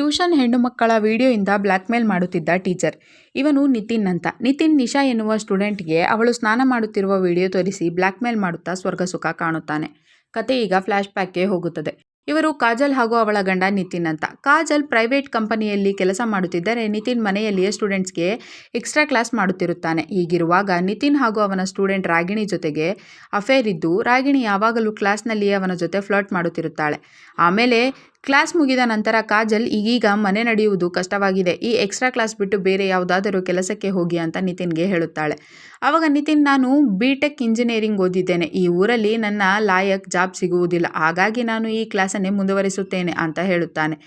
Tuition ಹೆಣ್ಣು ಮಕ್ಕಳ ವಿಡಿಯೋಯಿಂದ blackmail ಮಾಡುತ್ತಿದ್ದ ಟೀಚರ್. ಇವನು ನಿತಿನ್ ಅಂತ. ನಿತಿನ್ ನಿಶಾ ಎನ್ನುವ ಸ್ಟೂಡೆಂಟ್ಗೆ ಅವಳು ಸ್ನಾನ ಮಾಡುತ್ತಿರುವ ವಿಡಿಯೋ ತೋರಿಸಿ ಬ್ಲ್ಯಾಕ್ಮೇಲ್ ಮಾಡುತ್ತಾ ಸ್ವರ್ಗ ಸುಖ ಕಾಣುತ್ತಾನೆ. ಕತೆ ಈಗ ಫ್ಲ್ಯಾಶ್ ಬ್ಯಾಕ್ಗೆ ಹೋಗುತ್ತದೆ. ಇವರು ಕಾಜಲ್ ಹಾಗೂ ಅವಳ ಗಂಡ ನಿತಿನ್ ಅಂತ. ಕಾಜಲ್ ಪ್ರೈವೇಟ್ ಕಂಪನಿಯಲ್ಲಿ ಕೆಲಸ ಮಾಡುತ್ತಿದ್ದರೆ ನಿತಿನ್ ಮನೆಯಲ್ಲಿಯೇ ಸ್ಟೂಡೆಂಟ್ಸ್ಗೆ ಎಕ್ಸ್ಟ್ರಾ ಕ್ಲಾಸ್ ಮಾಡುತ್ತಿರುತ್ತಾನೆ. ಹೀಗಿರುವಾಗ ನಿತಿನ್ ಹಾಗೂ ಅವನ ಸ್ಟೂಡೆಂಟ್ ರಾಗಿಣಿ ಜೊತೆಗೆ ಅಫೇರ್ ಇದ್ದು ರಾಗಿಣಿ ಯಾವಾಗಲೂ ಕ್ಲಾಸ್ನಲ್ಲಿಯೇ ಅವನ ಜೊತೆ ಫ್ಲರ್ಟ್ ಮಾಡುತ್ತಿರುತ್ತಾಳೆ. ಆಮೇಲೆ ಕ್ಲಾಸ್ ಮುಗಿದ ನಂತರ ಕಾಜಲ್ ಈಗೀಗ ಮನೆ ನಡೆಯುವುದು ಕಷ್ಟವಾಗಿದೆ, ಈ ಎಕ್ಸ್ಟ್ರಾ ಕ್ಲಾಸ್ ಬಿಟ್ಟು ಬೇರೆ ಯಾವುದಾದರೂ ಕೆಲಸಕ್ಕೆ ಹೋಗಿ ಅಂತ ನಿತಿನ್ಗೆ ಹೇಳುತ್ತಾಳೆ. ಆವಾಗ ನಿತಿನ್, ನಾನು BTech ಇಂಜಿನಿಯರಿಂಗ್ ಓದಿದ್ದೇನೆ, ಈ ಊರಲ್ಲಿ ನನ್ನ ಲಾಯಕ್ ಜಾಬ್ ಸಿಗುವುದಿಲ್ಲ, ಹಾಗಾಗಿ ನಾನು ಈ ಕ್ಲಾಸನ್ನೇ ಮುಂದುವರಿಸುತ್ತೇನೆ ಅಂತ ಹೇಳುತ್ತಾನೆ.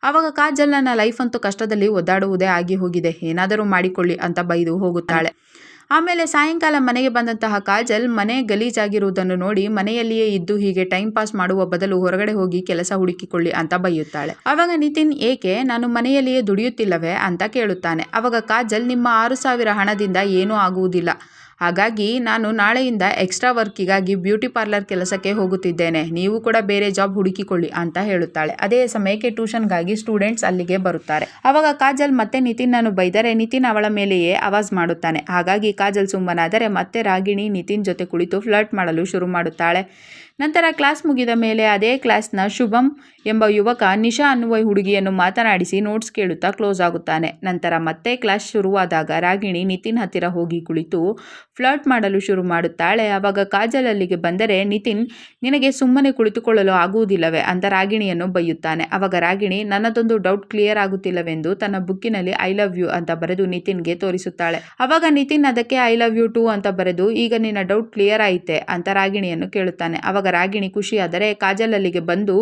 ಆವಾಗ ಕಾಜಲ್, ನನ್ನ ಲೈಫ್ ಅಂತೂ ಕಷ್ಟದಲ್ಲಿ ಒದ್ದಾಡುವುದೇ ಆಗಿ ಹೋಗಿದೆ, ಏನಾದರೂ ಮಾಡಿಕೊಳ್ಳಿ ಅಂತ ಬೈದು ಹೋಗುತ್ತಾಳೆ. ಆಮೇಲೆ ಸಾಯಂಕಾಲ ಮನೆಗೆ ಬಂದಂತಹ ಕಾಜಲ್ ಮನೆ ಗಲೀಜಾಗಿರುವುದನ್ನು ನೋಡಿ ಮನೆಯಲ್ಲಿಯೇ ಇದ್ದು ಹೀಗೆ ಟೈಮ್ ಪಾಸ್ ಮಾಡುವ ಬದಲು ಹೊರಗಡೆ ಹೋಗಿ ಕೆಲಸ ಹುಡುಕಿಕೊಳ್ಳಿ ಅಂತ ಬೈಯುತ್ತಾಳೆ. ಆವಾಗ ನಿತಿನ್, ಏಕೆ, ನಾನು ಮನೆಯಲ್ಲಿಯೇ ದುಡಿಯುತ್ತಿಲ್ಲವೇ ಅಂತ ಕೇಳುತ್ತಾನೆ. ಆವಾಗ ಕಾಜಲ್, ನಿಮ್ಮ 6,000 ಹಣದಿಂದ ಏನೂ ಆಗುವುದಿಲ್ಲ, ಹಾಗಾಗಿ ನಾನು ನಾಳೆಯಿಂದ ಎಕ್ಸ್ಟ್ರಾ ವರ್ಕಿಗಾಗಿ ಬ್ಯೂಟಿ ಪಾರ್ಲರ್ ಕೆಲಸಕ್ಕೆ ಹೋಗುತ್ತಿದ್ದೇನೆ, ನೀವು ಕೂಡ ಬೇರೆ ಜಾಬ್ ಹುಡುಕಿಕೊಳ್ಳಿ ಅಂತ ಹೇಳುತ್ತಾಳೆ. ಅದೇ ಸಮಯಕ್ಕೆ ಟ್ಯೂಷನ್ಗಾಗಿ ಸ್ಟೂಡೆಂಟ್ಸ್ ಅಲ್ಲಿಗೆ ಬರುತ್ತಾರೆ. ಆವಾಗ ಕಾಜಲ್ ಮತ್ತೆ ನಿತಿನ್ನನ್ನು ಬೈದರೆ ನಿತಿನ್ ಅವಳ ಮೇಲೆಯೇ ಆವಾಜ್ ಮಾಡುತ್ತಾನೆ. ಹಾಗಾಗಿ ಕಾಜಲ್ ಸುಮ್ಮನಾದರೆ ಮತ್ತೆ ರಾಗಿಣಿ ನಿತಿನ್ ಜೊತೆ ಕುಳಿತು ಫ್ಲರ್ಟ್ ಮಾಡಲು ಶುರು ಮಾಡುತ್ತಾಳೆ. ನಂತರ ಕ್ಲಾಸ್ ಮುಗಿದ ಮೇಲೆ ಅದೇ ಕ್ಲಾಸ್ನ ಶುಭಂ ಎಂಬ ಯುವಕ ನಿಶಾ ಅನ್ನುವ ಹುಡುಗಿಯನ್ನು ಮಾತನಾಡಿಸಿ ನೋಟ್ಸ್ ಕೇಳುತ್ತಾ ಕ್ಲೋಸ್ ಆಗುತ್ತಾನೆ. ನಂತರ ಮತ್ತೆ ಕ್ಲಾಸ್ ಶುರುವಾದಾಗ ರಾಗಿಣಿ ನಿತಿನ್ ಹತ್ತಿರ ಹೋಗಿ ಕುಳಿತು ಫ್ಲರ್ಟ್ ಮಾಡಲು ಶುರು ಮಾಡುತ್ತಾಳೆ. ಆವಾಗ ಕಾಜಲ್ ಅಲ್ಲಿಗೆ ಬಂದರೆ ನಿತಿನ್, ನಿನಗೆ ಸುಮ್ಮನೆ ಕುಳಿತುಕೊಳ್ಳಲು ಆಗುವುದಿಲ್ಲವೇ ಅಂತ ರಾಗಿಣಿಯನ್ನು ಬೈಯುತ್ತಾನೆ. ಆವಾಗ ರಾಗಿಣಿ, ನನ್ನದೊಂದು ಡೌಟ್ ಕ್ಲಿಯರ್ ಆಗುತ್ತಿಲ್ಲವೆಂದು ತನ್ನ ಬುಕ್ಕಿನಲ್ಲಿ ಐ ಲವ್ ಯು ಅಂತ ಬರೆದು ನಿತಿನ್ಗೆ ತೋರಿಸುತ್ತಾಳೆ. ಆವಾಗ ನಿತಿನ್ ಅದಕ್ಕೆ ಐ ಲವ್ ಯು ಟು ಅಂತ ಬರೆದು, ಈಗ ನಿನ್ನ ಡೌಟ್ ಕ್ಲಿಯರ್ ಆಯಿತೆ ಅಂತ ರಾಗಿಣಿಯನ್ನು ಕೇಳುತ್ತಾನೆ. ಆವಾಗ ರಾಗಿಣಿ ಖುಷಿಯಾದರೆ ಕಾಜಲ್ ಅಲ್ಲಿಗೆ ಬಂದು,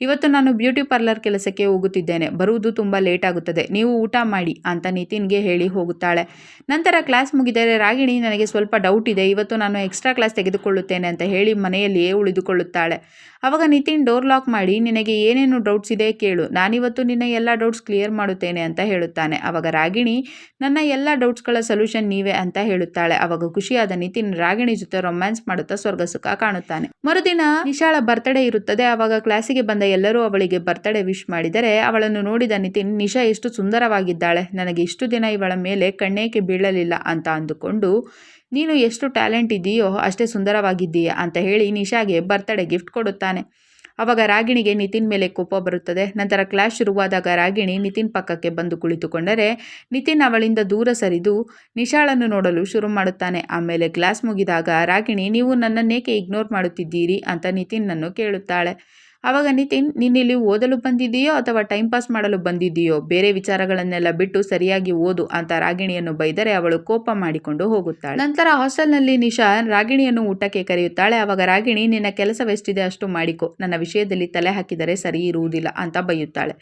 ಇವತ್ತು ನಾನು ಬ್ಯೂಟಿ ಪಾರ್ಲರ್ ಕೆಲಸಕ್ಕೆ ಹೋಗುತ್ತಿದ್ದೇನೆ, ಬರುವುದು ತುಂಬ ಲೇಟ್ ಆಗುತ್ತದೆ, ನೀವು ಊಟ ಮಾಡಿ ಅಂತ ನಿತಿನ್ಗೆ ಹೇಳಿ ಹೋಗುತ್ತಾಳೆ. ನಂತರ ಕ್ಲಾಸ್ ಮುಗಿದರೆ ರಾಗಿಣಿ, ನನಗೆ ಸ್ವಲ್ಪ ಡೌಟ್ ಇದೆ, ಇವತ್ತು ನಾನು ಎಕ್ಸ್ಟ್ರಾ ಕ್ಲಾಸ್ ತೆಗೆದುಕೊಳ್ಳುತ್ತೇನೆ ಅಂತ ಹೇಳಿ ಮನೆಯಲ್ಲಿಯೇ ಉಳಿದುಕೊಳ್ಳುತ್ತಾಳೆ. ಆವಾಗ ನಿತಿನ್ ಡೋರ್ ಲಾಕ್ ಮಾಡಿ, ನಿನಗೆ ಏನೇನು ಡೌಟ್ಸ್ ಇದೆ ಕೇಳು, ನಾನಿವತ್ತು ನಿನ್ನ ಎಲ್ಲ ಡೌಟ್ಸ್ ಕ್ಲಿಯರ್ ಮಾಡುತ್ತೇನೆ ಅಂತ ಹೇಳುತ್ತಾನೆ. ಆವಾಗ ರಾಗಿಣಿ, ನನ್ನ ಎಲ್ಲ ಡೌಟ್ಸ್ಗಳ ಸೊಲ್ಯೂಷನ್ ನೀವೇ ಅಂತ ಹೇಳುತ್ತಾಳೆ. ಆವಾಗ ಖುಷಿಯಾದ ನಿತಿನ್ ರಾಗಿಣಿ ಜೊತೆ ರೊಮ್ಯಾನ್ಸ್ ಮಾಡುತ್ತಾ ಸ್ವರ್ಗ ಸುಖ ಕಾಣುತ್ತಾನೆ. ಮರುದಿನ ನಿಶಾಳ ಬರ್ತ್ಡೇ ಇರುತ್ತದೆ. ಆವಾಗ ಕ್ಲಾಸಿಗೆ ಬಂದ ಎಲ್ಲರೂ ಅವಳಿಗೆ ಬರ್ತ್ಡೇ ವಿಶ್ ಮಾಡಿದರೆ ಅವಳನ್ನು ನೋಡಿದ ನಿತಿನ್, ನಿಶಾ ಎಷ್ಟು ಸುಂದರವಾಗಿದ್ದಾಳೆ, ನನಗೆ ಇಷ್ಟು ದಿನ ಇವಳ ಮೇಲೆ ಕಣ್ಣೇಕೆ ಬೀಳಲಿಲ್ಲ ಅಂತ ಅಂದುಕೊಂಡು, ನೀನು ಎಷ್ಟು ಟ್ಯಾಲೆಂಟ್ ಇದೆಯೋ ಅಷ್ಟೇ ಸುಂದರವಾಗಿದ್ದೀಯಾ ಅಂತ ಹೇಳಿ ನಿಶಾಗೆ ಬರ್ತ್ಡೇ ಗಿಫ್ಟ್ ಕೊಡುತ್ತಾನೆ. ಆವಾಗ ರಾಗಿಣಿಗೆ ನಿತಿನ್ ಮೇಲೆ ಕೋಪ ಬರುತ್ತದೆ. ನಂತರ ಕ್ಲಾಸ್ ಶುರುವಾದಾಗ ರಾಗಿಣಿ ನಿತಿನ್ ಪಕ್ಕಕ್ಕೆ ಬಂದು ಕುಳಿತುಕೊಂಡರೆ ನಿತಿನ್ ಅವಳಿಂದ ದೂರ ಸರಿದು ನಿಶಾಳನ್ನು ನೋಡಲು ಶುರು ಮಾಡುತ್ತಾನೆ. ಆಮೇಲೆ ಕ್ಲಾಸ್ ಮುಗಿದಾಗ ರಾಗಿಣಿ, ನೀವು ನನ್ನನ್ನೇಕೆ ಇಗ್ನೋರ್ ಮಾಡುತ್ತಿದ್ದೀರಿ ಅಂತ ನಿತಿನ್ನನ್ನು ಕೇಳುತ್ತಾಳೆ. ಆವಾಗ ನಿತಿನ್, ನೀನಿಲ್ಲಿ ಓದಲು ಬಂದಿದ್ದೀಯೋ ಅಥವಾ ಟೈಮ್ ಪಾಸ್ ಮಾಡಲು ಬಂದಿದ್ದೀಯೋ, ಬೇರೆ ವಿಚಾರಗಳನ್ನೆಲ್ಲ ಬಿಟ್ಟು ಸರಿಯಾಗಿ ಓದು ಅಂತ ರಾಗಿಣಿಯನ್ನು ಬೈದರೆ ಅವಳು ಕೋಪ ಮಾಡಿಕೊಂಡು ಹೋಗುತ್ತಾಳೆ. ನಂತರ ಹಾಸ್ಟೆಲ್ನಲ್ಲಿ ನಿಶಾ ರಾಗಿಣಿಯನ್ನು ಊಟಕ್ಕೆ ಕರೆಯುತ್ತಾಳೆ. ಆವಾಗ ರಾಗಿಣಿ, ನಿನ್ನ ಕೆಲಸವೆಷ್ಟಿದೆ ಅಷ್ಟು ಮಾಡಿಕೊ, ನನ್ನ ವಿಷಯದಲ್ಲಿ ತಲೆ ಹಾಕಿದರೆ ಸರಿ ಇರುವುದಿಲ್ಲ ಅಂತ ಬೈಯುತ್ತಾಳೆ.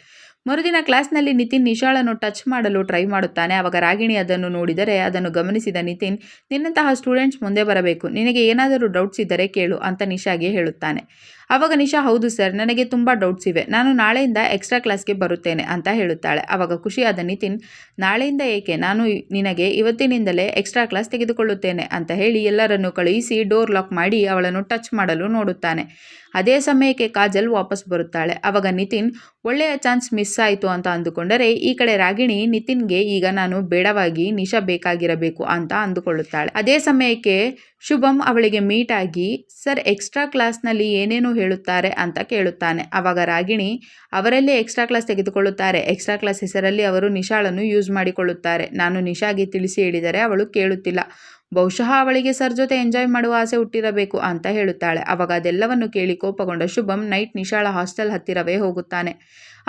ಮರುದಿನ ಕ್ಲಾಸ್ನಲ್ಲಿ ನಿತಿನ್ ನಿಶಾಳನ್ನು ಟಚ್ ಮಾಡಲು ಟ್ರೈ ಮಾಡುತ್ತಾನೆ. ಆವಾಗ ರಾಗಿಣಿ ಅದನ್ನು ನೋಡಿದರೆ ಅದನ್ನು ಗಮನಿಸಿದ ನಿತಿನ್, ನಿನ್ನಂತಹ ಸ್ಟೂಡೆಂಟ್ಸ್ ಮುಂದೆ ಬರಬೇಕು, ನಿನಗೆ ಏನಾದರೂ ಡೌಟ್ಸ್ ಇದ್ದರೆ ಕೇಳು ಅಂತ ನಿಶಾಗೆ ಹೇಳುತ್ತಾನೆ. ಆವಾಗ ನಿಶಾ, ಹೌದು ಸರ್, ನನಗೆ ತುಂಬ ಡೌಟ್ಸ್ ಇವೆ, ನಾನು ನಾಳೆಯಿಂದ ಎಕ್ಸ್ಟ್ರಾ ಕ್ಲಾಸ್ಗೆ ಬರುತ್ತೇನೆ ಅಂತ ಹೇಳುತ್ತಾಳೆ. ಆವಾಗ ಖುಷಿಯಾದ ನಿತಿನ್, ನಾಳೆಯಿಂದ ಏಕೆ, ನಾನು ನಿನಗೆ ಇವತ್ತಿನಿಂದಲೇ ಎಕ್ಸ್ಟ್ರಾ ಕ್ಲಾಸ್ ತೆಗೆದುಕೊಳ್ಳುತ್ತೇನೆ ಅಂತ ಹೇಳಿ ಎಲ್ಲರನ್ನು ಕಳುಹಿಸಿ ಡೋರ್ ಲಾಕ್ ಮಾಡಿ ಅವಳನ್ನು ಟಚ್ ಮಾಡಲು ನೋಡುತ್ತಾನೆ. ಅದೇ ಸಮಯಕ್ಕೆ ಕಾಜಲ್ ವಾಪಸ್ ಬರುತ್ತಾಳೆ. ಆವಾಗ ನಿತಿನ್, ಒಳ್ಳೆಯ ಚಾನ್ಸ್ ಮಿಸ್ ಆಯಿತು ಅಂತ ಅಂದುಕೊಂಡರೆ ಈ ಕಡೆ ರಾಗಿಣಿ ನಿತಿನ್ಗೆ ಈಗ ನಾನು ಬೇಡವಾಗಿ ನಿಶಾ ಬೇಕಾಗಿರಬೇಕು ಅಂತ ಅಂದುಕೊಳ್ಳುತ್ತಾಳೆ. ಅದೇ ಸಮಯಕ್ಕೆ ಶುಭಂ ಅವಳಿಗೆ ಮೀಟ್ ಆಗಿ, ಸರ್ ಎಕ್ಸ್ಟ್ರಾ ಕ್ಲಾಸ್ನಲ್ಲಿ ಏನೇನು ಹೇಳುತ್ತಾರೆ ಅಂತ ಕೇಳುತ್ತಾನೆ. ಆವಾಗ ರಾಗಿಣಿ, ಅವರಲ್ಲೇ ಎಕ್ಸ್ಟ್ರಾ ಕ್ಲಾಸ್ ತೆಗೆದುಕೊಳ್ಳುತ್ತಾರೆ, ಎಕ್ಸ್ಟ್ರಾ ಕ್ಲಾಸ್ ಹೆಸರಲ್ಲಿ ಅವರು ನಿಶಾಳನ್ನು ಯೂಸ್ ಮಾಡಿಕೊಳ್ಳುತ್ತಾರೆ, ನಾನು ನಿಶಾಗೆ ತಿಳಿಸಿ ಹೇಳಿದರೆ ಅವಳು ಕೇಳುತ್ತಿಲ್ಲ, ಬಹುಶಃ ಅವಳಿಗೆ ಸರ್ ಜೊತೆ ಎಂಜಾಯ್ ಮಾಡುವ ಆಸೆ ಹುಟ್ಟಿರಬೇಕು ಅಂತ ಹೇಳುತ್ತಾಳೆ. ಆವಾಗ ಅದೆಲ್ಲವನ್ನು ಕೇಳಿ ಕೋಪಗೊಂಡ ಶುಭಂ ನೈಟ್ ನಿಶಾಳ ಹಾಸ್ಟೆಲ್ ಹತ್ತಿರವೇ ಹೋಗುತ್ತಾನೆ.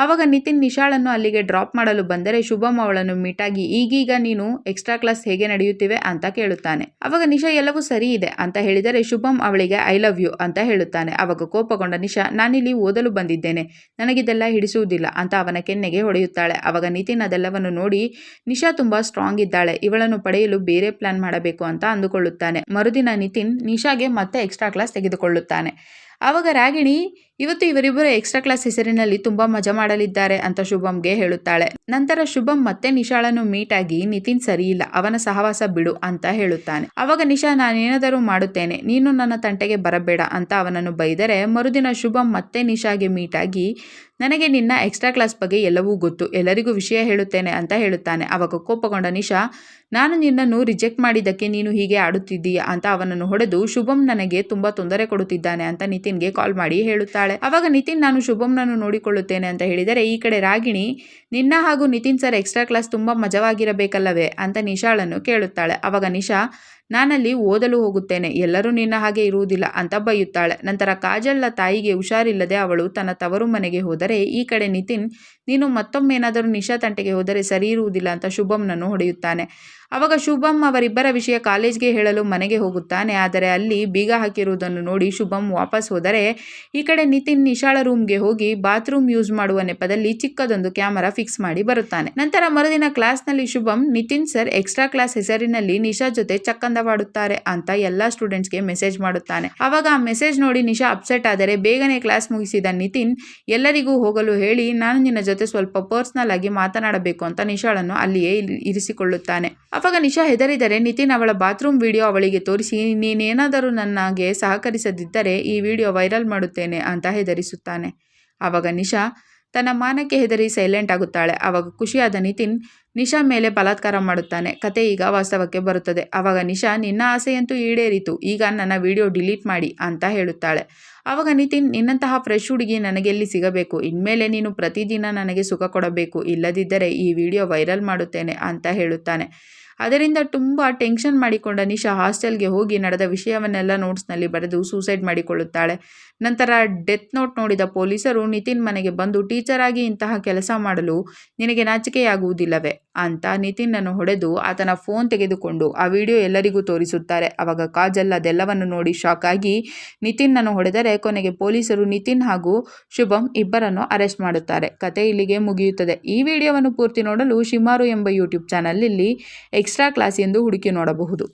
ಆವಾಗ ನಿತಿನ್ ನಿಶಾಳನ್ನು ಅಲ್ಲಿಗೆ ಡ್ರಾಪ್ ಮಾಡಲು ಬಂದರೆ ಶುಭಂ ಅವಳನ್ನು ಮೀಟಾಗಿ, ಈಗೀಗ ನೀನು ಎಕ್ಸ್ಟ್ರಾ ಕ್ಲಾಸ್ ಹೇಗೆ ನಡೆಯುತ್ತಿವೆ ಅಂತ ಕೇಳುತ್ತಾನೆ. ಆವಾಗ ನಿಶಾ ಎಲ್ಲವೂ ಸರಿ ಇದೆ ಅಂತ ಹೇಳಿದರೆ ಶುಭಂ ಅವಳಿಗೆ ಐ ಲವ್ ಯು ಅಂತ ಹೇಳುತ್ತಾನೆ. ಆವಾಗ ಕೋಪಗೊಂಡ ನಿಶಾ, ನಾನಿಲ್ಲಿ ಓದಲು ಬಂದಿದ್ದೇನೆ, ನನಗಿದೆಲ್ಲ ಹಿಡಿಸುವುದಿಲ್ಲ ಅಂತ ಅವನ ಕೆನ್ನೆಗೆ ಹೊಡೆಯುತ್ತಾಳೆ. ಆವಾಗ ನಿತಿನ್ ಅದೆಲ್ಲವನ್ನು ನೋಡಿ, ನಿಶಾ ತುಂಬಾ ಸ್ಟ್ರಾಂಗ್ ಇದ್ದಾಳೆ, ಇವಳನ್ನು ಪಡೆಯಲು ಬೇರೆ ಪ್ಲಾನ್ ಮಾಡಬೇಕು ಅಂತ ಅಂದುಕೊಳ್ಳುತ್ತಾನೆ. ಮರುದಿನ ನಿತಿನ್ ನಿಶಾಗೆ ಮತ್ತೆ ಎಕ್ಸ್ಟ್ರಾ ಕ್ಲಾಸ್ ತೆಗೆದುಕೊಳ್ಳುತ್ತಾನೆ. ಆವಾಗ ರಾಗಿಣಿ, ಇವತ್ತು ಇವರಿಬ್ಬರು ಎಕ್ಸ್ಟ್ರಾ ಕ್ಲಾಸ್ ಹೆಸರಿನಲ್ಲಿ ತುಂಬಾ ಮಜಾ ಮಾಡಲಿದ್ದಾರೆ ಅಂತ ಶುಭಂಗೆ ಹೇಳುತ್ತಾಳೆ. ನಂತರ ಶುಭಂ ಮತ್ತೆ ನಿಶಾಳನ್ನು ಮೀಟ್ ಆಗಿ ನಿತಿನ್ ಸರಿಯಿಲ್ಲ, ಅವನ ಸಹವಾಸ ಬಿಡು ಅಂತ ಹೇಳುತ್ತಾನೆ. ಅವಾಗ ನಿಶಾ ನಾನೇನಾದರೂ ಮಾಡುತ್ತೇನೆ, ನೀನು ನನ್ನ ತಂಟೆಗೆ ಬರಬೇಡ ಅಂತ ಅವನನ್ನು ಬೈದರೆ ಮರುದಿನ ಶುಭಂ ಮತ್ತೆ ನಿಶಾಗೆ ಮೀಟ್ ಆಗಿ ನನಗೆ ನಿನ್ನ ಎಕ್ಸ್ಟ್ರಾ ಕ್ಲಾಸ್ ಬಗ್ಗೆ ಎಲ್ಲವೂ ಗೊತ್ತು, ಎಲ್ಲರಿಗೂ ವಿಷಯ ಹೇಳುತ್ತೇನೆ ಅಂತ ಹೇಳುತ್ತಾನೆ. ಅವಾಗ ಕೋಪಗೊಂಡ ನಿಶಾ ನಾನು ನಿನ್ನನ್ನು ರಿಜೆಕ್ಟ್ ಮಾಡಿದ್ದಕ್ಕೆ ನೀನು ಹೀಗೆ ಆಡುತ್ತಿದ್ದೀಯಾ ಅಂತ ಅವನನ್ನು ಹೊಡೆದು ಶುಭಂ ನನಗೆ ತುಂಬಾ ತೊಂದರೆ ಕೊಡುತ್ತಿದ್ದಾನೆ ಅಂತ ನಿತಿನ್ಗೆ ಕಾಲ್ ಮಾಡಿ ಹೇಳುತ್ತಾಳೆ. ಅವಾಗ ನಿತಿನ್ ನಾನು ಶುಭಂನನ್ನು ನೋಡಿಕೊಳ್ಳುತ್ತೇನೆ ಅಂತ ಹೇಳಿದರೆ ಈ ಕಡೆ ರಾಗಿಣಿ ನಿನ್ನ ಹಾಗೂ ನಿತಿನ್ ಸರ್ ಎಕ್ಸ್ಟ್ರಾ ಕ್ಲಾಸ್ ತುಂಬಾ ಮಜವಾಗಿರಬೇಕಲ್ಲವೇ ಅಂತ ನಿಶಾಳನ್ನು ಕೇಳುತ್ತಾಳೆ. ಅವಾಗ ನಿಶಾ ನಾನಲ್ಲಿ ಓದಲು ಹೋಗುತ್ತೇನೆ, ಎಲ್ಲರೂ ನಿನ್ನ ಹಾಗೆ ಇರುವುದಿಲ್ಲ ಅಂತ ಬೈಯುತ್ತಾಳೆ. ನಂತರ ಕಾಜಲ್ನ ತಾಯಿಗೆ ಹುಷಾರಿಲ್ಲದೆ ಅವಳು ತನ್ನ ತವರು ಮನೆಗೆ ಹೋದರೆ ಈ ಕಡೆ ನಿತಿನ್ ನೀನು ಮತ್ತೊಮ್ಮೇನಾದರೂ ನಿಶಾ ತಂಟೆಗೆ ಹೋದರೆ ಸರಿ ಇರುವುದಿಲ್ಲ ಅಂತ ಶುಭಂನನ್ನು ಹೊಡೆಯುತ್ತಾನೆ. ಅವಾಗ ಶುಭಂ ಅವರಿಬ್ಬರ ವಿಷಯ ಕಾಲೇಜ್ಗೆ ಹೇಳಲು ಮನೆಗೆ ಹೋಗುತ್ತಾನೆ. ಆದರೆ ಅಲ್ಲಿ ಬೀಗ ಹಾಕಿರುವುದನ್ನು ನೋಡಿ ಶುಭಂ ವಾಪಸ್ ಹೋದರೆ ಈ ಕಡೆ ನಿತಿನ್ ನಿಶಾಳ ರೂಮ್ಗೆ ಹೋಗಿ ಬಾತ್ರೂಮ್ ಯೂಸ್ ಮಾಡುವ ನೆಪದಲ್ಲಿ ಚಿಕ್ಕದೊಂದು ಕ್ಯಾಮರಾ ಫಿಕ್ಸ್ ಮಾಡಿ ಬರುತ್ತಾನೆ. ನಂತರ ಮರುದಿನ ಕ್ಲಾಸ್ನಲ್ಲಿ ಶುಭಂ ನಿತಿನ್ ಸರ್ ಎಕ್ಸ್ಟ್ರಾ ಕ್ಲಾಸ್ ಹೆಸರಿನಲ್ಲಿ ನಿಶಾ ಜೊತೆ ಚಕ್ಕಂದವಾಡುತ್ತಾರೆ ಅಂತ ಎಲ್ಲಾ ಸ್ಟೂಡೆಂಟ್ಸ್ಗೆ ಮೆಸೇಜ್ ಮಾಡುತ್ತಾನೆ. ಅವಾಗ ಆ ಮೆಸೇಜ್ ನೋಡಿ ನಿಶಾ ಅಪ್ಸೆಟ್ ಆದರೆ ಬೇಗನೆ ಕ್ಲಾಸ್ ಮುಗಿಸಿದ ನಿತಿನ್ ಎಲ್ಲರಿಗೂ ಹೋಗಲು ಹೇಳಿ ನಾನು ನಿನ್ನ ಜೊತೆ ಸ್ವಲ್ಪ ಪರ್ಸನಲ್ ಆಗಿ ಮಾತನಾಡಬೇಕು ಅಂತ ನಿಶಾಳನ್ನು ಅಲ್ಲಿಯೇ ಇರಿಸಿಕೊಳ್ಳುತ್ತಾನೆ. ಅವಾಗ ನಿಶಾ ಹೆದರಿದರೆ ನಿತಿನ್ ಅವಳ ಬಾತ್ರೂಮ್ ವಿಡಿಯೋ ಅವಳಿಗೆ ತೋರಿಸಿ ನೀನೇನಾದರೂ ನನಗೆ ಸಹಕರಿಸದಿದ್ದರೆ ಈ ವಿಡಿಯೋ ವೈರಲ್ ಮಾಡುತ್ತೇನೆ ಅಂತ ಹೆದರಿಸುತ್ತಾನೆ. ಆವಾಗ ನಿಶಾ ತನ್ನ ಮಾನಕ್ಕೆ ಹೆದರಿ ಸೈಲೆಂಟ್ ಆಗುತ್ತಾಳೆ. ಆವಾಗ ಖುಷಿಯಾದ ನಿತಿನ್ ನಿಶಾ ಮೇಲೆ ಬಲಾತ್ಕಾರ ಮಾಡುತ್ತಾನೆ. ಕತೆ ಈಗ ವಾಸ್ತವಕ್ಕೆ ಬರುತ್ತದೆ. ಆವಾಗ ನಿಶಾ ನಿನ್ನ ಆಸೆಯಂತೂ ಈಡೇರಿತು, ಈಗ ನನ್ನ ವಿಡಿಯೋ ಡಿಲೀಟ್ ಮಾಡಿ ಅಂತ ಹೇಳುತ್ತಾಳೆ. ಆವಾಗ ನಿತಿನ್ ನಿನ್ನಂತಹ ಫ್ರೆಶ್ ಹುಡುಗಿ ನನಗೆಲ್ಲಿ ಸಿಗಬೇಕು, ಇನ್ಮೇಲೆ ನೀನು ಪ್ರತಿದಿನ ನನಗೆ ಸುಖ ಕೊಡಬೇಕು, ಇಲ್ಲದಿದ್ದರೆ ಈ ವಿಡಿಯೋ ವೈರಲ್ ಮಾಡುತ್ತೇನೆ ಅಂತ ಹೇಳುತ್ತಾನೆ. ಅದರಿಂದ ತುಂಬ ಟೆನ್ಷನ್ ಮಾಡಿಕೊಂಡ ನಿಶಾ ಹಾಸ್ಟೆಲ್ಗೆ ಹೋಗಿ ನಡೆದ ವಿಷಯವನ್ನೆಲ್ಲ ನೋಟ್ಸ್ನಲ್ಲಿ ಬರೆದು ಸೂಸೈಡ್ ಮಾಡಿಕೊಳ್ಳುತ್ತಾಳೆ. ನಂತರ ಡೆತ್ ನೋಟ್ ನೋಡಿದ ಪೊಲೀಸರು ನಿತಿನ್ ಮನೆಗೆ ಬಂದು ಟೀಚರ್ ಆಗಿ ಇಂತಹ ಕೆಲಸ ಮಾಡಲು ನಿನಗೆ ನಾಚಿಕೆಯಾಗುವುದಿಲ್ಲವೇ ಅಂತ ನಿತಿನ್ನನ್ನು ಹೊಡೆದು ಆತನ ಫೋನ್ ತೆಗೆದುಕೊಂಡು ಆ ವಿಡಿಯೋ ಎಲ್ಲರಿಗೂ ತೋರಿಸುತ್ತಾರೆ. ಅವಾಗ ಕಾಜಲ್ ಅದೆಲ್ಲವನ್ನು ನೋಡಿ ಶಾಕ್ ಆಗಿ ನಿತಿನ್ನನ್ನು ಹೊಡೆದರೆ ಕೊನೆಗೆ ಪೊಲೀಸರು ನಿತಿನ್ ಹಾಗೂ ಶುಭಂ ಇಬ್ಬರನ್ನು ಅರೆಸ್ಟ್ ಮಾಡುತ್ತಾರೆ. ಕತೆ ಇಲ್ಲಿಗೆ ಮುಗಿಯುತ್ತದೆ. ಈ ವಿಡಿಯೋವನ್ನು ಪೂರ್ತಿ ನೋಡಲು ಶಿಮಾರು ಎಂಬ ಯೂಟ್ಯೂಬ್ ಚಾನಲ್ನಲ್ಲಿ ಎಕ್ಸ್ಟ್ರಾ ಕ್ಲಾಸ್ ಎಂದು ಹುಡುಕಿ ನೋಡಬಹುದು.